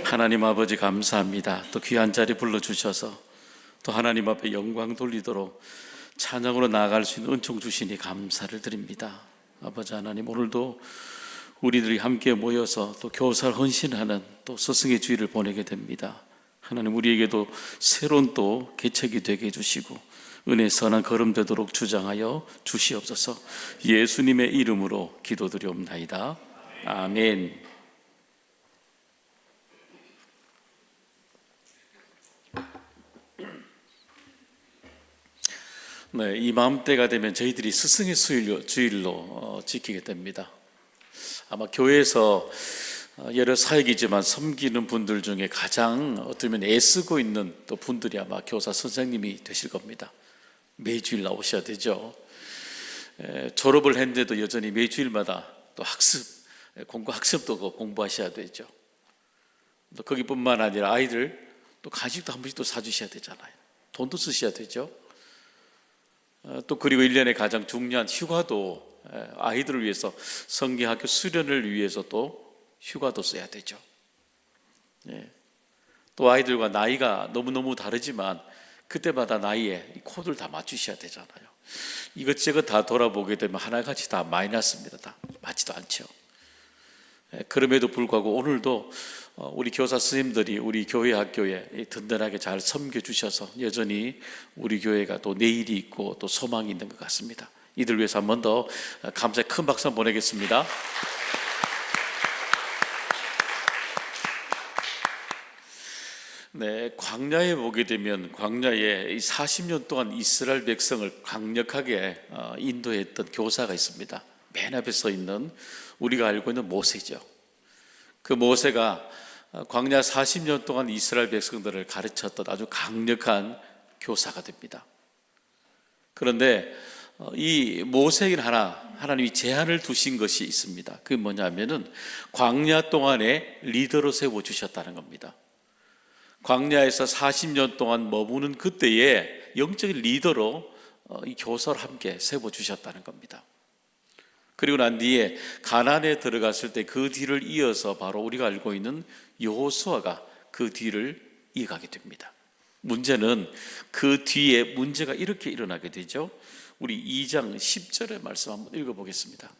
하나님 아버지 감사합니다. 또 귀한 자리 불러주셔서 또 하나님 앞에 영광 돌리도록 찬양으로 나아갈 수 있는 은총 주시니 감사를 드립니다. 아버지 하나님, 오늘도 우리들이 함께 모여서 또 교사를 헌신하는 또 스승의 주일을 보내게 됩니다. 하나님, 우리에게도 새로운 또 개척이 되게 해주시고 은혜 선한 걸음 되도록 주장하여 주시옵소서. 예수님의 이름으로 기도드리옵나이다. 아멘. 네, 이맘때가 되면 저희들이 스승의 주일로 지키게 됩니다. 아마 교회에서 여러 사역이지만 섬기는 분들 중에 가장 어쩌면 애쓰고 있는 또 분들이 아마 교사 선생님이 되실 겁니다. 매주일 나오셔야 되죠. 졸업을 했는데도 여전히 매주일마다 또 학습도 공부하셔야 되죠. 또 거기뿐만 아니라 아이들 또 간식도 한 번씩 또 사주셔야 되잖아요. 돈도 쓰셔야 되죠. 또 그리고 1년에 가장 중요한 휴가도 아이들을 위해서 성경학교 수련을 위해서 또 휴가도 써야 되죠. 또 아이들과 나이가 너무너무 다르지만 그때마다 나이에 코드를 다 맞추셔야 되잖아요. 이것저것 다 돌아보게 되면 하나같이 다 마이너스입니다. 다 맞지도 않죠. 그럼에도 불구하고 오늘도 우리 교사 선생님들이 우리 교회 학교에 든든하게 잘 섬겨주셔서 여전히 우리 교회가 또 내일이 있고 또 소망이 있는 것 같습니다. 이들 위해서 한 번 더 감사의 큰 박수 보내겠습니다. 네, 광야에 보게 되면 광야에 40년 동안 이스라엘 백성을 강력하게 인도했던 교사가 있습니다. 맨 앞에 서 있는 우리가 알고 있는 모세죠. 그 모세가 광야 40년 동안 이스라엘 백성들을 가르쳤던 아주 강력한 교사가 됩니다. 그런데 이 모세에게 하나님이 제한을 두신 것이 있습니다. 그게 뭐냐면은 광야 동안에 리더로 세워주셨다는 겁니다. 광야에서 40년 동안 머무는 그때에 영적인 리더로 이 교사를 함께 세워주셨다는 겁니다. 그리고 난 뒤에 가나안에 들어갔을 때 그 뒤를 이어서 바로 우리가 알고 있는 여호수아가 그 뒤를 이어가게 됩니다. 문제는 그 뒤에 문제가 이렇게 일어나게 되죠. 우리 2장 10절의 말씀 한번 읽어보겠습니다.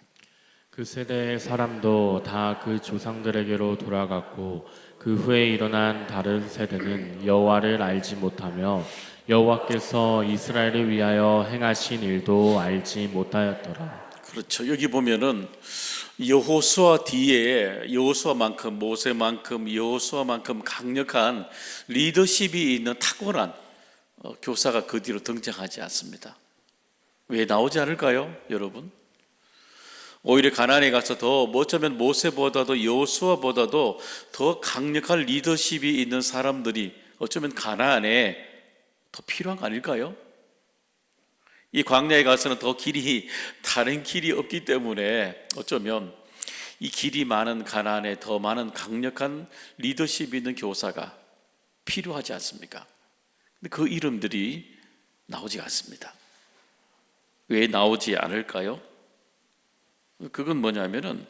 그 세대의 사람도 다 그 조상들에게로 돌아갔고 그 후에 일어난 다른 세대는 여호와를 알지 못하며 여호와께서 이스라엘을 위하여 행하신 일도 알지 못하였더라. 그렇죠. 여기 보면은 여호수아 뒤에 여호수아만큼 모세만큼 여호수아만큼 강력한 리더십이 있는 탁월한 교사가 그 뒤로 등장하지 않습니다. 왜 나오지 않을까요, 여러분? 오히려 가나안에 가서 더 어쩌면 모세보다도 여호수아보다도 더 강력한 리더십이 있는 사람들이 어쩌면 가나안에 더 필요한 거 아닐까요? 이 광야에 가서는 더 다른 길이 없기 때문에 어쩌면 이 길이 많은 가나안에 더 많은 강력한 리더십이 있는 교사가 필요하지 않습니까? 근데 그 이름들이 나오지 않습니다. 왜 나오지 않을까요? 그건 뭐냐면은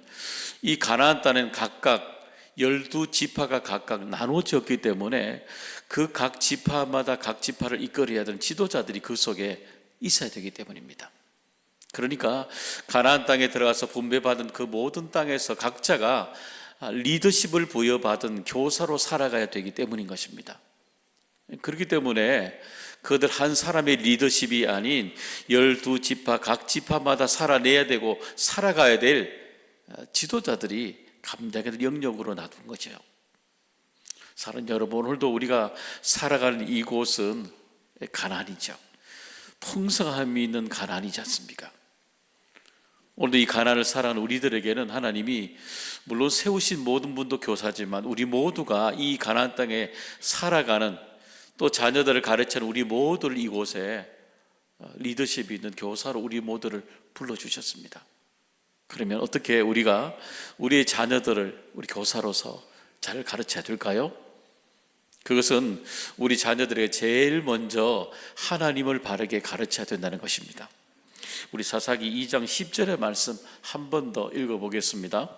이 가나안 땅은 각각 12지파가 각각 나눠졌기 때문에 그 각 지파마다 각 지파를 이끌어야 되는 지도자들이 그 속에 있어야 되기 때문입니다. 그러니까 가나안 땅에 들어가서 분배받은 그 모든 땅에서 각자가 리더십을 부여받은 교사로 살아가야 되기 때문인 것입니다. 그렇기 때문에 그들 한 사람의 리더십이 아닌 12지파 각 지파마다 살아내야 되고 살아가야 될 지도자들이 감당해야 될 영역으로 놔둔 거죠. 사랑하는 여러분, 오늘도 우리가 살아가는 이곳은 가나안이죠. 풍성함이 있는 가나안이지 않습니까? 오늘도 이 가나안을 살아가는 우리들에게는 하나님이 물론 세우신 모든 분도 교사지만 우리 모두가 이 가나안 땅에 살아가는 또 자녀들을 가르치는 우리 모두를 이곳에 리더십이 있는 교사로 우리 모두를 불러주셨습니다. 그러면 어떻게 우리가 우리의 자녀들을 우리 교사로서 잘 가르쳐야 될까요? 그것은 우리 자녀들에게 제일 먼저 하나님을 바르게 가르쳐야 된다는 것입니다. 우리 사사기 2장 10절의 말씀 한 번 더 읽어보겠습니다.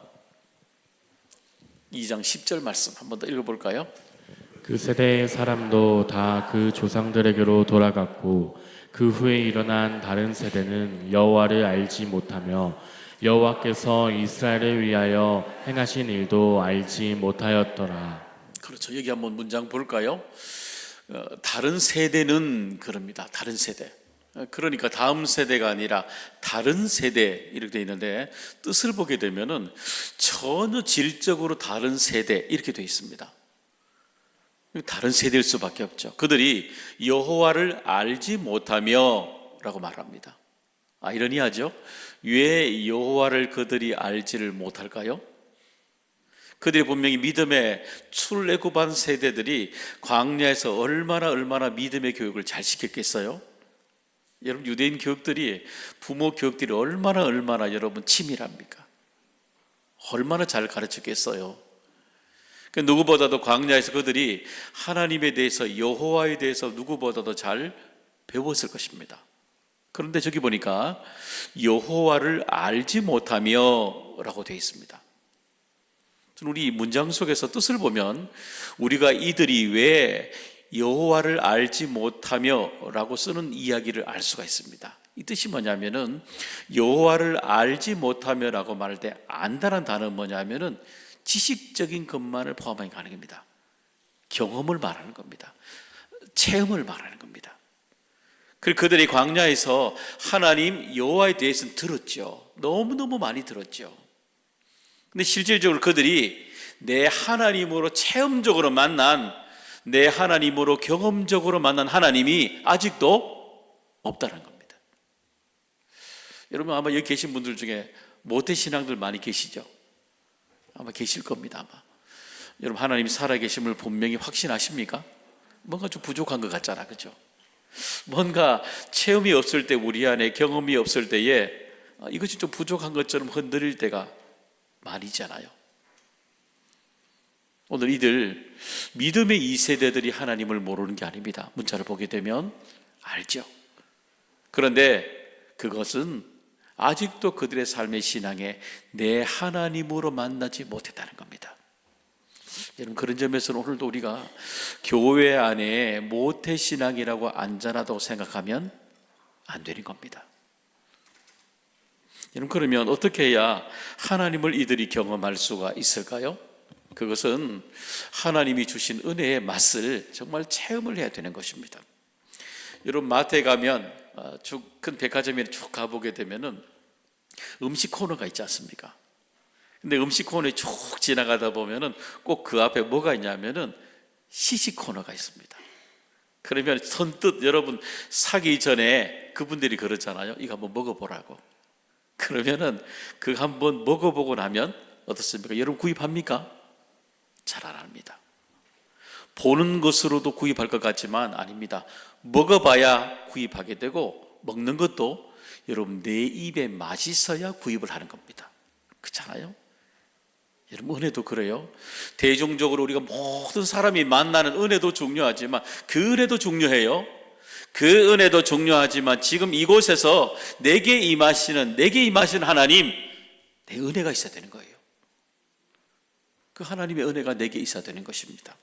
2장 10절 말씀 한번 더 읽어볼까요? 그 세대의 사람도 다 그 조상들에게로 돌아갔고 그 후에 일어난 다른 세대는 여호와를 알지 못하며 여호와께서 이스라엘을 위하여 행하신 일도 알지 못하였더라. 그렇죠. 여기 한번 문장 볼까요? 다른 세대는 그럽니다. 다른 세대. 그러니까 다음 세대가 아니라 다른 세대 이렇게 되어 있는데, 뜻을 보게 되면은 전혀 질적으로 다른 세대 이렇게 되어 있습니다. 다른 세대일 수밖에 없죠. 그들이 여호와를 알지 못하며 라고 말합니다. 아이러니하죠. 왜 여호와를 그들이 알지를 못할까요? 그들이 분명히 믿음의 출애굽한 세대들이 광야에서 얼마나 믿음의 교육을 잘 시켰겠어요? 여러분, 유대인 교육들이, 부모 교육들이 얼마나 여러분 치밀합니까? 얼마나 잘 가르쳤겠어요? 누구보다도 광야에서 그들이 하나님에 대해서, 여호와에 대해서 누구보다도 잘 배웠을 것입니다. 그런데 저기 보니까 여호와를 알지 못하며 라고 되어 있습니다. 우리 이 문장 속에서 뜻을 보면 우리가 이들이 왜 여호와를 알지 못하며 라고 쓰는 이야기를 알 수가 있습니다. 이 뜻이 뭐냐면은, 여호와를 알지 못하며 라고 말할 때 안다는 단어는 뭐냐면은 지식적인 것만을 포함하는 게 아닙니다. 경험을 말하는 겁니다. 체험을 말하는 겁니다. 그리고 그들이 광야에서 하나님 여호와에 대해서는 들었죠. 너무너무 많이 들었죠. 근데 실질적으로 그들이 내 하나님으로 체험적으로 만난, 내 하나님으로 경험적으로 만난 하나님이 아직도 없다는 겁니다. 여러분, 아마 여기 계신 분들 중에 모태신앙들 많이 계시죠? 아마 계실 겁니다. 아마 여러분, 하나님이 살아계심을 분명히 확신하십니까? 뭔가 좀 부족한 것 같잖아, 그죠? 뭔가 체험이 없을 때, 우리 안에 경험이 없을 때에 이것이 좀 부족한 것처럼 흔들릴 때가 많이 있잖아요. 오늘 이들 믿음의 2세대들이 하나님을 모르는 게 아닙니다. 문자를 보게 되면 알죠. 그런데 그것은 아직도 그들의 삶의 신앙에 내 하나님으로 만나지 못했다는 겁니다. 여러분, 그런 점에서는 오늘도 우리가 교회 안에 모태신앙이라고 앉아놔도 생각하면 안 되는 겁니다. 여러분, 그러면 어떻게 해야 하나님을 이들이 경험할 수가 있을까요? 그것은 하나님이 주신 은혜의 맛을 정말 체험을 해야 되는 것입니다. 여러분, 마트에 가면 큰 백화점에 쭉 가보게 되면은 음식 코너가 있지 않습니까? 근데 음식 코너에 쭉 지나가다 보면은 꼭 그 앞에 뭐가 있냐면은 시식 코너가 있습니다. 그러면 선뜻 여러분 사기 전에 그분들이 그러잖아요. 이거 한번 먹어보라고. 그러면은 그 한번 먹어보고 나면 어떻습니까? 여러분, 구입합니까? 잘 안 합니다. 보는 것으로도 구입할 것 같지만 아닙니다. 먹어봐야 구입하게 되고, 먹는 것도 여러분 내 입에 맛있어야 구입을 하는 겁니다. 그렇잖아요? 여러분, 은혜도 그래요. 대중적으로 우리가 모든 사람이 만나는 은혜도 중요하지만 그 은혜도 중요해요. 그 은혜도 중요하지만 지금 이곳에서 내게 임하시는 하나님, 내 은혜가 있어야 되는 거예요. 그 하나님의 은혜가 내게 있어야 되는 것입니다.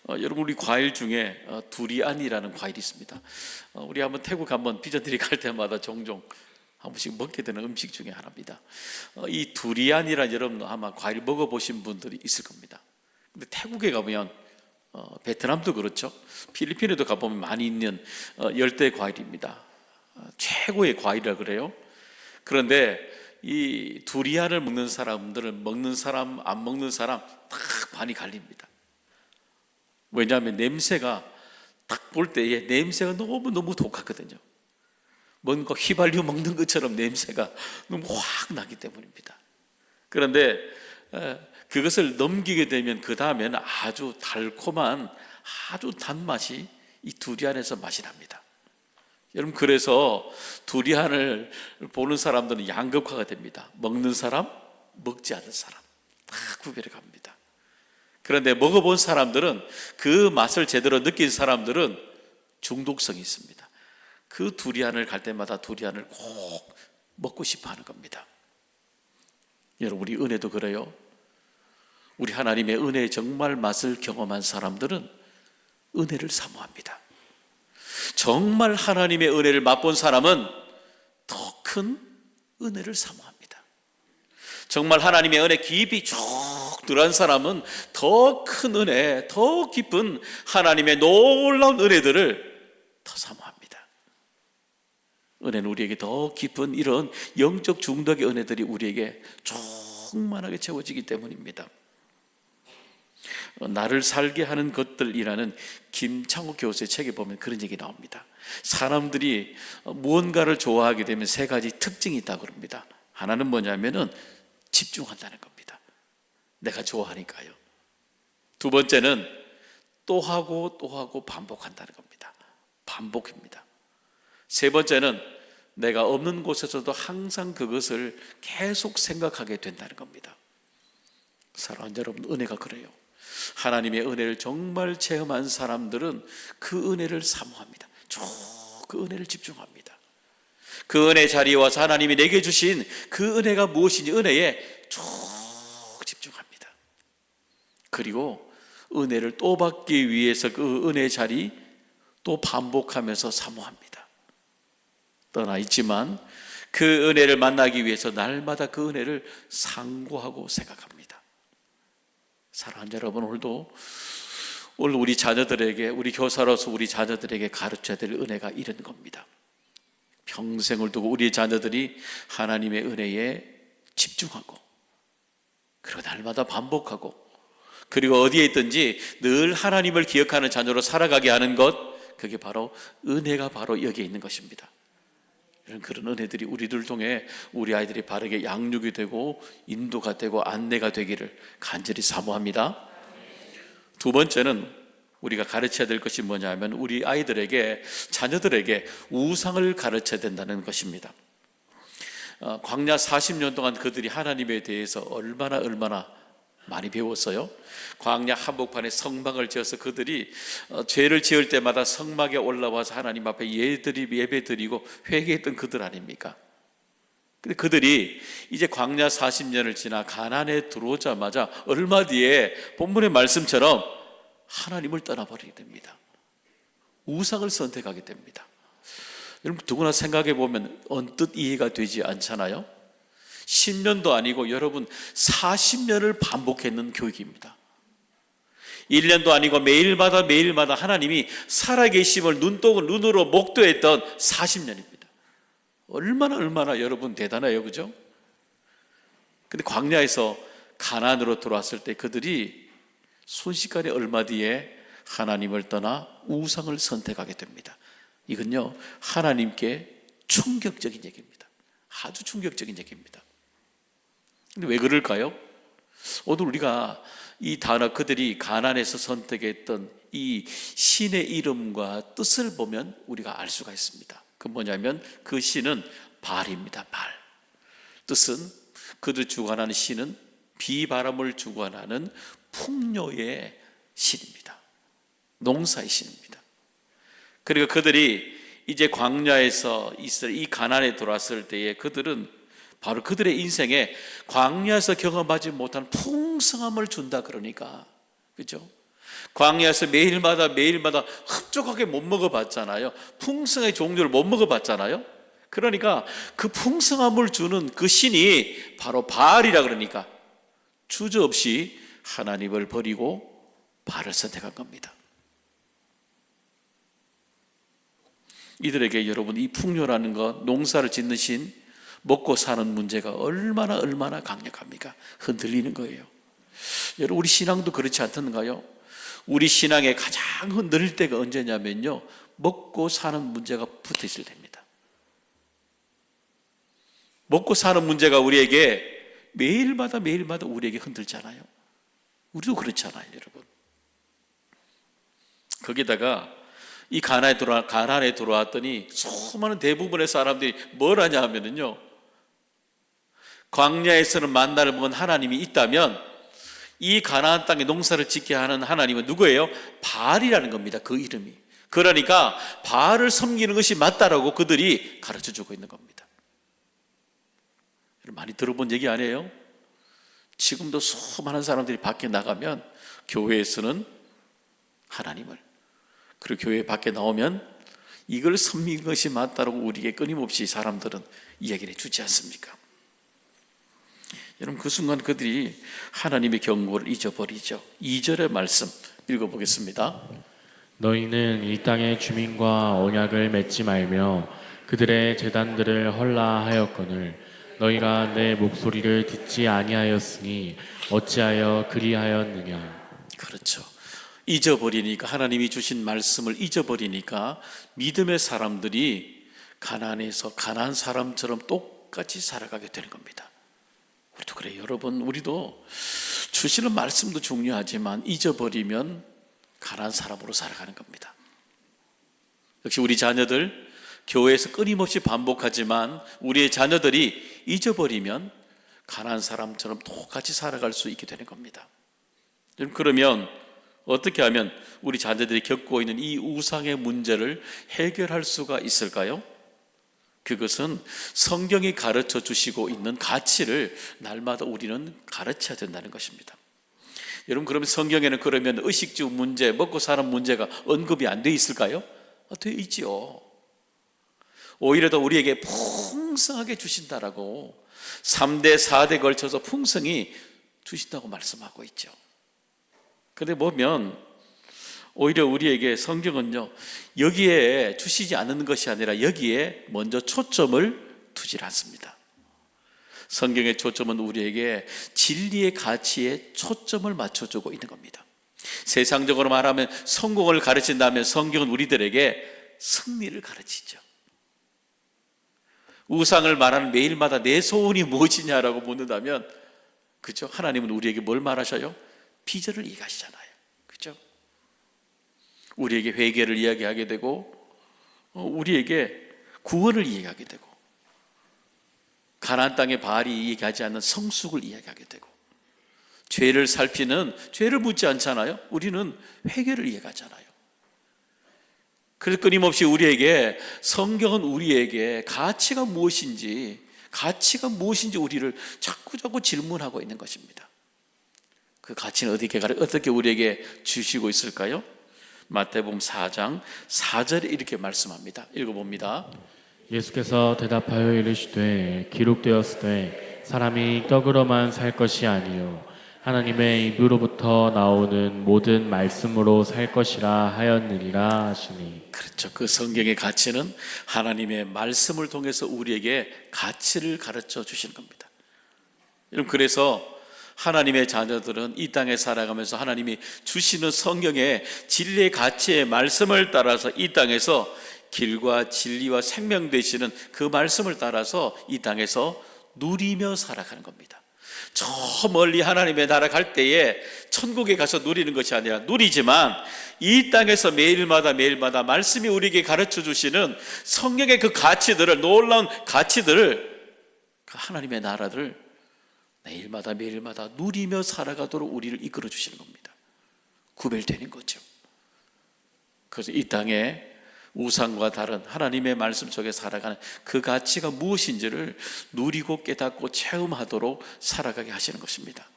여러분, 우리 과일 중에 두리안이라는 과일이 있습니다. 우리 한번 태국 한번 비전들이 갈 때마다 종종 한 번씩 먹게 되는 음식 중에 하나입니다. 이 두리안이란, 여러분 아마 과일 먹어보신 분들이 있을 겁니다. 근데 태국에 가보면, 베트남도 그렇죠, 필리핀에도 가보면 많이 있는 열대 과일입니다. 최고의 과일이라 그래요. 그런데 이 두리안을 먹는 사람들은 먹는 사람 안 먹는 사람 딱 반이 갈립니다. 왜냐하면 냄새가, 딱 볼 때에 냄새가 너무 독하거든요. 뭔가 휘발유 먹는 것처럼 냄새가 너무 확 나기 때문입니다. 그런데 그것을 넘기게 되면 그 다음에는 아주 달콤한, 아주 단맛이 이 두리안에서 맛이 납니다. 여러분, 그래서 두리안을 보는 사람들은 양극화가 됩니다. 먹는 사람, 먹지 않는 사람 다 구별해 갑니다. 그런데 먹어본 사람들은, 그 맛을 제대로 느낀 사람들은 중독성이 있습니다. 그 두리안을 갈 때마다 두리안을 꼭 먹고 싶어 하는 겁니다. 여러분, 우리 은혜도 그래요. 우리 하나님의 은혜의 정말 맛을 경험한 사람들은 은혜를 사모합니다. 정말 하나님의 은혜를 맛본 사람은 더 큰 은혜를 사모합니다. 정말 하나님의 은혜 깊이 쭉 들어간 사람은 더 큰 은혜, 더 깊은 하나님의 놀라운 은혜들을 더 사모합니다. 은혜는 우리에게 더 깊은 이런 영적 중독의 은혜들이 우리에게 충만하게 채워지기 때문입니다. 나를 살게 하는 것들이라는 김창호 교수의 책에 보면 그런 얘기 나옵니다. 사람들이 무언가를 좋아하게 되면 세 가지 특징이 있다고 합니다. 하나는 뭐냐면은 집중한다는 겁니다. 내가 좋아하니까요. 두 번째는 또 하고 또 하고 반복한다는 겁니다. 반복입니다. 세 번째는 내가 없는 곳에서도 항상 그것을 계속 생각하게 된다는 겁니다. 사랑하는 여러분, 은혜가 그래요. 하나님의 은혜를 정말 체험한 사람들은 그 은혜를 사모합니다. 쭉 그 은혜를 집중합니다. 그 은혜 자리에 와서 하나님이 내게 주신 그 은혜가 무엇인지 은혜에 쭉 집중합니다. 그리고 은혜를 또 받기 위해서 그 은혜 자리 또 반복하면서 사모합니다. 떠나 있지만 그 은혜를 만나기 위해서 날마다 그 은혜를 상고하고 생각합니다. 사랑하는 여러분, 오늘 우리 자녀들에게, 우리 교사로서 우리 자녀들에게 가르쳐야 될 은혜가 이런 겁니다. 평생을 두고 우리 자녀들이 하나님의 은혜에 집중하고, 그리고 날마다 반복하고, 그리고 어디에 있든지 늘 하나님을 기억하는 자녀로 살아가게 하는 것, 그게 바로 은혜가 바로 여기에 있는 것입니다. 이런 그런 은혜들이 우리들 통해 우리 아이들이 바르게 양육이 되고 인도가 되고 안내가 되기를 간절히 사모합니다. 두 번째는 우리가 가르쳐야 될 것이 뭐냐면 우리 아이들에게, 자녀들에게 우상을 가르쳐야 된다는 것입니다. 광야 40년 동안 그들이 하나님에 대해서 얼마나 많이 배웠어요. 광야 한복판에 성막을 지어서 그들이 죄를 지을 때마다 성막에 올라와서 하나님 앞에 예배 드리고 회개했던 그들 아닙니까? 근데 그들이 이제 광야 40년을 지나 가나안에 들어오자마자 얼마 뒤에 본문의 말씀처럼 하나님을 떠나버리게 됩니다. 우상을 선택하게 됩니다. 여러분, 누구나 생각해 보면 언뜻 이해가 되지 않잖아요. 10년도 아니고 여러분 40년을 반복했는 교육입니다. 1년도 아니고 매일마다 하나님이 살아계심을 눈으로 목도했던 40년입니다. 얼마나 여러분 대단해요, 그죠? 근데 광야에서 가나안으로 들어왔을 때 그들이 순식간에 얼마 뒤에 하나님을 떠나 우상을 선택하게 됩니다. 이건요, 하나님께 충격적인 얘기입니다. 아주 충격적인 얘기입니다. 근데 왜 그럴까요? 오늘 우리가 이 단어, 그들이 가나안에서 선택했던 이 신의 이름과 뜻을 보면 우리가 알 수가 있습니다. 그 뭐냐면 그 신은 바알입니다. 바알. 뜻은 그들 주관하는 신은 비바람을 주관하는 풍요의 신입니다. 농사의 신입니다. 그리고 그들이 이제 광야에서 이 가나안에 들어왔을 때에 그들은 바로 그들의 인생에 광야에서 경험하지 못한 풍성함을 준다 그러니까, 그죠? 광야에서 매일마다 흡족하게 못 먹어봤잖아요. 풍성의 종류를 못 먹어봤잖아요. 그러니까 그 풍성함을 주는 그 신이 바로 바알이라 그러니까 주저없이 하나님을 버리고 바알을 선택한 겁니다. 이들에게 여러분, 이 풍요라는 것, 농사를 짓는 신, 먹고 사는 문제가 얼마나 강력합니까? 흔들리는 거예요. 여러분, 우리 신앙도 그렇지 않던가요? 우리 신앙에 가장 흔들릴 때가 언제냐면요, 먹고 사는 문제가 붙어 있을 때입니다. 먹고 사는 문제가 우리에게 매일마다 우리에게 흔들잖아요. 우리도 그렇잖아요, 여러분. 거기다가 이 가나안에 들어왔더니 수많은 대부분의 사람들이 뭘 하냐 하면은요, 광야에서는 만나를 먹은 하나님이 있다면 이 가나안 땅에 농사를 짓게 하는 하나님은 누구예요? 바알이라는 겁니다. 그 이름이. 그러니까 바알을 섬기는 것이 맞다라고 그들이 가르쳐주고 있는 겁니다. 많이 들어본 얘기 아니에요? 지금도 수많은 사람들이 밖에 나가면 교회에서는 하나님을, 그리고 교회 밖에 나오면 이걸 섬기는 것이 맞다라고 우리에게 끊임없이 사람들은 이야기를 해주지 않습니까? 여러분, 그 순간 그들이 하나님의 경고를 잊어버리죠. 2절의 말씀 읽어보겠습니다. 너희는 이 땅의 주민과 언약을 맺지 말며 그들의 제단들을 헐라 하였거늘 너희가 내 목소리를 듣지 아니하였으니 어찌하여 그리하였느냐. 그렇죠. 잊어버리니까, 하나님이 주신 말씀을 잊어버리니까 믿음의 사람들이 가나안에서 가나안 사람처럼 똑같이 살아가게 되는 겁니다. 우리도 그래요. 여러분, 우리도 주시는 말씀도 중요하지만 잊어버리면 가나안 사람으로 살아가는 겁니다. 역시 우리 자녀들, 교회에서 끊임없이 반복하지만 우리의 자녀들이 잊어버리면 가나안 사람처럼 똑같이 살아갈 수 있게 되는 겁니다. 그러면 어떻게 하면 우리 자녀들이 겪고 있는 이 우상의 문제를 해결할 수가 있을까요? 그것은 성경이 가르쳐 주시고 있는 가치를 날마다 우리는 가르쳐야 된다는 것입니다. 여러분, 그러면 성경에는 그러면 의식주 문제, 먹고 사는 문제가 언급이 안 돼 있을까요? 돼 있지요. 오히려 더 우리에게 풍성하게 주신다라고 3대 4대 걸쳐서 풍성히 주신다고 말씀하고 있죠. 그런데 보면 오히려 우리에게 성경은요, 여기에 주시지 않는 것이 아니라 여기에 먼저 초점을 두질 않습니다. 성경의 초점은 우리에게 진리의 가치에 초점을 맞춰주고 있는 겁니다. 세상적으로 말하면 성공을 가르친다면 성경은 우리들에게 승리를 가르치죠. 우상을 말하는 매일마다 내 소원이 무엇이냐라고 묻는다면, 그렇죠? 하나님은 우리에게 뭘 말하셔요? 비전을 얘기하시잖아요. 그렇죠? 우리에게 회개를 이야기하게 되고, 우리에게 구원을 이야기하게 되고, 가나안 땅의 바알이 얘기하지 않는 성숙을 이야기하게 되고, 죄를 살피는, 죄를 묻지 않잖아요. 우리는 회개를 이야기하잖아요. 그래서 끊임없이 우리에게, 성경은 우리에게 가치가 무엇인지 우리를 자꾸 질문하고 있는 것입니다. 그 가치는 어떻게 우리에게 주시고 있을까요? 마태복음 4장 4절에 이렇게 말씀합니다. 읽어봅니다. 예수께서 대답하여 이르시되 기록되었으되 사람이 떡으로만 살 것이 아니요 하나님의 입으로부터 나오는 모든 말씀으로 살 것이라 하였느니라 하시니. 그렇죠. 그 성경의 가치는 하나님의 말씀을 통해서 우리에게 가치를 가르쳐 주시는 겁니다. 여러분, 그래서 하나님의 자녀들은 이 땅에 살아가면서 하나님이 주시는 성경의 진리의 가치의 말씀을 따라서 이 땅에서 길과 진리와 생명 되시는 그 말씀을 따라서 이 땅에서 누리며 살아가는 겁니다. 저 멀리 하나님의 나라 갈 때에 천국에 가서 누리는 것이 아니라 누리지만 이 땅에서 매일마다 말씀이 우리에게 가르쳐 주시는 성경의 그 가치들을, 놀라운 가치들을, 그 하나님의 나라를 매일마다 누리며 살아가도록 우리를 이끌어 주시는 겁니다. 구별되는 거죠. 그래서 이 땅에 우상과 다른 하나님의 말씀 속에 살아가는 그 가치가 무엇인지를 누리고 깨닫고 체험하도록 살아가게 하시는 것입니다.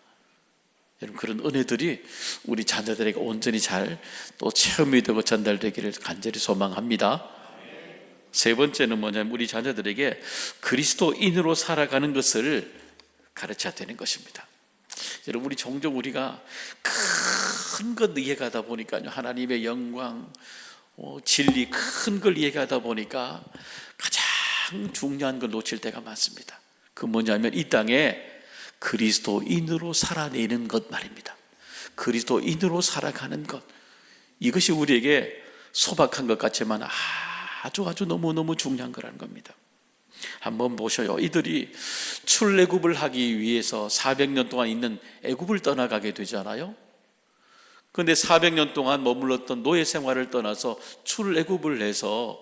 여러분, 그런 은혜들이 우리 자녀들에게 온전히 잘 또 체험이 되고 전달되기를 간절히 소망합니다. 세 번째는 뭐냐면 우리 자녀들에게 그리스도인으로 살아가는 것을 가르쳐야 되는 것입니다. 여러분, 우리 종종 우리가 큰 것 이해가다 보니까요, 하나님의 영광, 진리 큰 걸 얘기하다 보니까 가장 중요한 걸 놓칠 때가 많습니다. 그 뭐냐면 이 땅에 그리스도인으로 살아내는 것 말입니다. 그리스도인으로 살아가는 것, 이것이 우리에게 소박한 것 같지만 아주 너무너무 중요한 거라는 겁니다. 한번 보셔요. 이들이 출애굽을 하기 위해서 400년 동안 있는 애굽을 떠나가게 되잖아요. 그런데 400년 동안 머물렀던 노예 생활을 떠나서 출애굽을 해서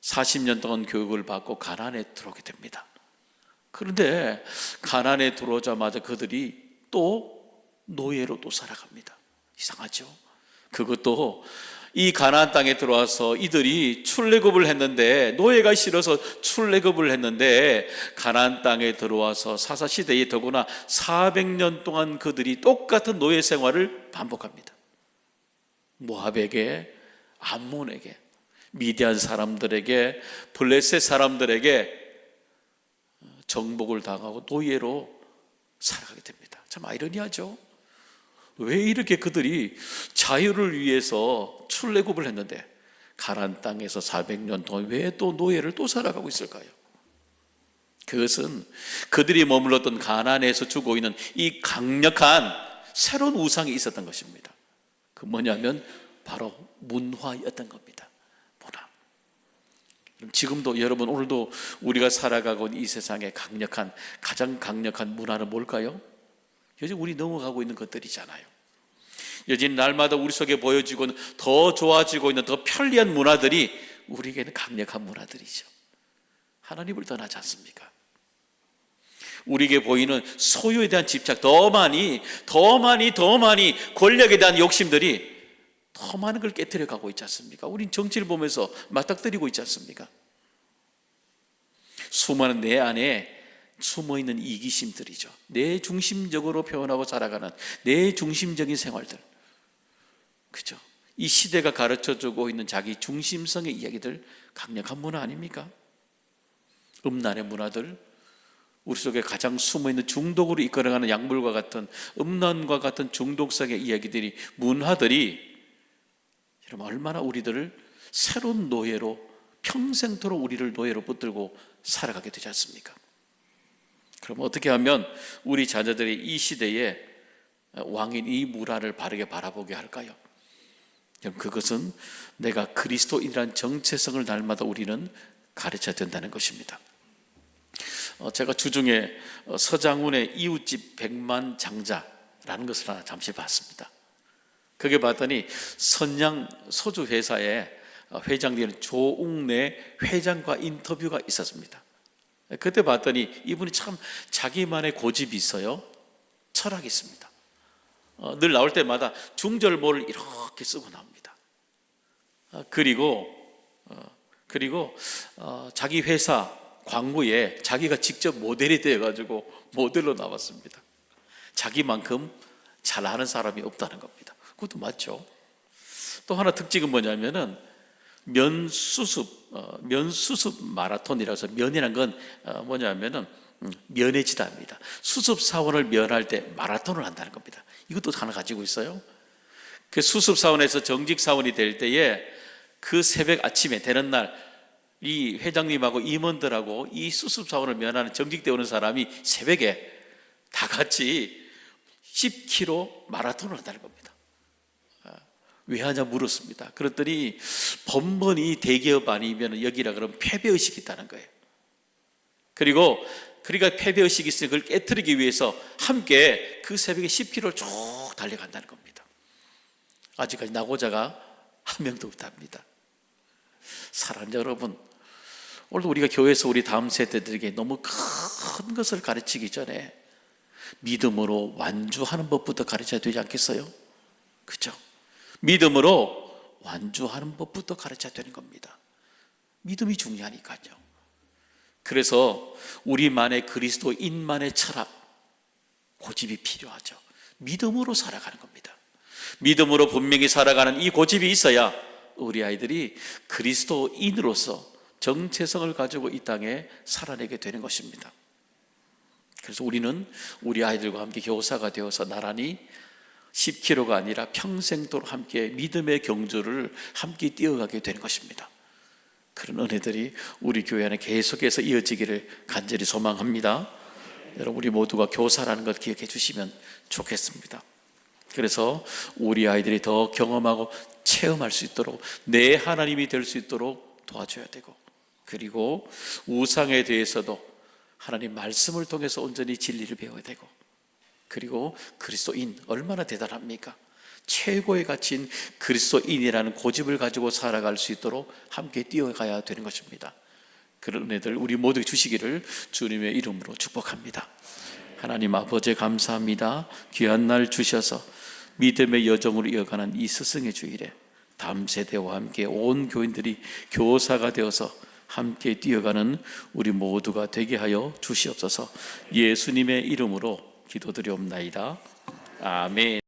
40년 동안 교육을 받고 가나안에 들어오게 됩니다. 그런데 가나안에 들어오자마자 그들이 또 노예로 또 살아갑니다. 이상하죠? 그것도 이 가나안 땅에 들어와서 이들이 출애굽을 했는데, 노예가 싫어서 출애굽을 했는데, 가나안 땅에 들어와서 사사 시대에 더구나 400년 동안 그들이 똑같은 노예 생활을 반복합니다. 모압에게, 암몬에게, 미디안 사람들에게, 블레셋 사람들에게 정복을 당하고 노예로 살아가게 됩니다. 참 아이러니하죠. 왜 이렇게 그들이 자유를 위해서 출애굽을 했는데 가나안 땅에서 400년 동안 왜 또 노예를 또 살아가고 있을까요? 그것은 그들이 머물렀던 가나안에서 주고 있는 이 강력한 새로운 우상이 있었던 것입니다. 그 뭐냐면 바로 문화였던 겁니다. 문화. 지금도 여러분, 오늘도 우리가 살아가고 있는 이 세상의 가장 강력한 문화는 뭘까요? 요즘 우리 넘어가고 있는 것들이잖아요. 요즘 날마다 우리 속에 보여지고 있는 더 좋아지고 있는 더 편리한 문화들이 우리에게는 강력한 문화들이죠. 하나님을 떠나지 않습니까? 우리에게 보이는 소유에 대한 집착, 더 많이 권력에 대한 욕심들이 더 많은 걸 깨뜨려 가고 있지 않습니까? 우린 정치를 보면서 맞닥뜨리고 있지 않습니까? 수많은 내 안에 숨어있는 이기심들이죠. 내 중심적으로 표현하고 살아가는 내 중심적인 생활들, 그죠? 이 시대가 가르쳐주고 있는 자기 중심성의 이야기들, 강력한 문화 아닙니까? 음란의 문화들, 우리 속에 가장 숨어있는 중독으로 이끌어가는 약물과 같은, 음란과 같은 중독성의 이야기들이, 문화들이 여러분 얼마나 우리들을 새로운 노예로, 평생토록 우리를 노예로 붙들고 살아가게 되지 않습니까? 그럼 어떻게 하면 우리 자녀들이 이 시대에 왕인 이 문화를 바르게 바라보게 할까요? 그것은 내가 그리스도인이라는 정체성을 날마다 우리는 가르쳐야 된다는 것입니다. 제가 주중에 서장훈의 이웃집 백만장자라는 것을 하나 잠시 봤습니다. 거기에 봤더니 선양 소주 회사의 회장되는 조웅래 회장과 인터뷰가 있었습니다. 그때 봤더니 이분이 참 자기만의 고집이 있어요. 철학이 있습니다. 늘 나올 때마다 중절모를 이렇게 쓰고 나옵니다. 그리고 자기 회사 광고에 자기가 직접 모델이 되어가지고 모델로 나왔습니다. 자기만큼 잘하는 사람이 없다는 겁니다. 그것도 맞죠. 또 하나 특징은 뭐냐면은 면수습 마라톤이라서, 면이란 건 뭐냐면은 면회지다입니다. 수습 사원을 면할 때 마라톤을 한다는 겁니다. 이것도 하나 가지고 있어요. 그 수습 사원에서 정직 사원이 될 때에 그 새벽 아침에 되는 날 이 회장님하고 임원들하고 이 수습 사원을 면하는 정직되어 오는 사람이 새벽에 다 같이 10km 마라톤을 한다는 겁니다. 왜 하냐 물었습니다. 그랬더니 번번이 대기업 아니면 여기라 그러면 패배의식이 있다는 거예요. 그리고 그러니까 패배의식이 있으니 그걸 깨트리기 위해서 함께 그 새벽에 10km를 쭉 달려간다는 겁니다. 아직까지 나고자가 한 명도 없답니다. 사랑하는 여러분, 오늘도 우리가 교회에서 우리 다음 세대들에게 너무 큰 것을 가르치기 전에 믿음으로 완주하는 법부터 가르쳐야 되지 않겠어요? 그렇죠? 믿음으로 완주하는 법부터 가르쳐야 되는 겁니다. 믿음이 중요하니까요. 그래서 우리만의 그리스도인만의 철학, 고집이 필요하죠. 믿음으로 살아가는 겁니다. 믿음으로 분명히 살아가는 이 고집이 있어야 우리 아이들이 그리스도인으로서 정체성을 가지고 이 땅에 살아내게 되는 것입니다. 그래서 우리는 우리 아이들과 함께 교사가 되어서 나란히 10km가 아니라 평생도록 함께 믿음의 경주를 함께 뛰어가게 되는 것입니다. 그런 은혜들이 우리 교회 안에 계속해서 이어지기를 간절히 소망합니다. 여러분, 우리 모두가 교사라는 것 기억해 주시면 좋겠습니다. 그래서 우리 아이들이 더 경험하고 체험할 수 있도록, 내 하나님이 될 수 있도록 도와줘야 되고, 그리고 우상에 대해서도 하나님 말씀을 통해서 온전히 진리를 배워야 되고, 그리고 그리스도인 얼마나 대단합니까? 최고의 가치인 그리스도인이라는 고집을 가지고 살아갈 수 있도록 함께 뛰어가야 되는 것입니다. 그런 은혜들 우리 모두 주시기를 주님의 이름으로 축복합니다. 하나님 아버지 감사합니다. 귀한 날 주셔서 믿음의 여정으로 이어가는 이 스승의 주일에 다음 세대와 함께 온 교인들이 교사가 되어서 함께 뛰어가는 우리 모두가 되게 하여 주시옵소서. 예수님의 이름으로 기도드리옵나이다. 아멘.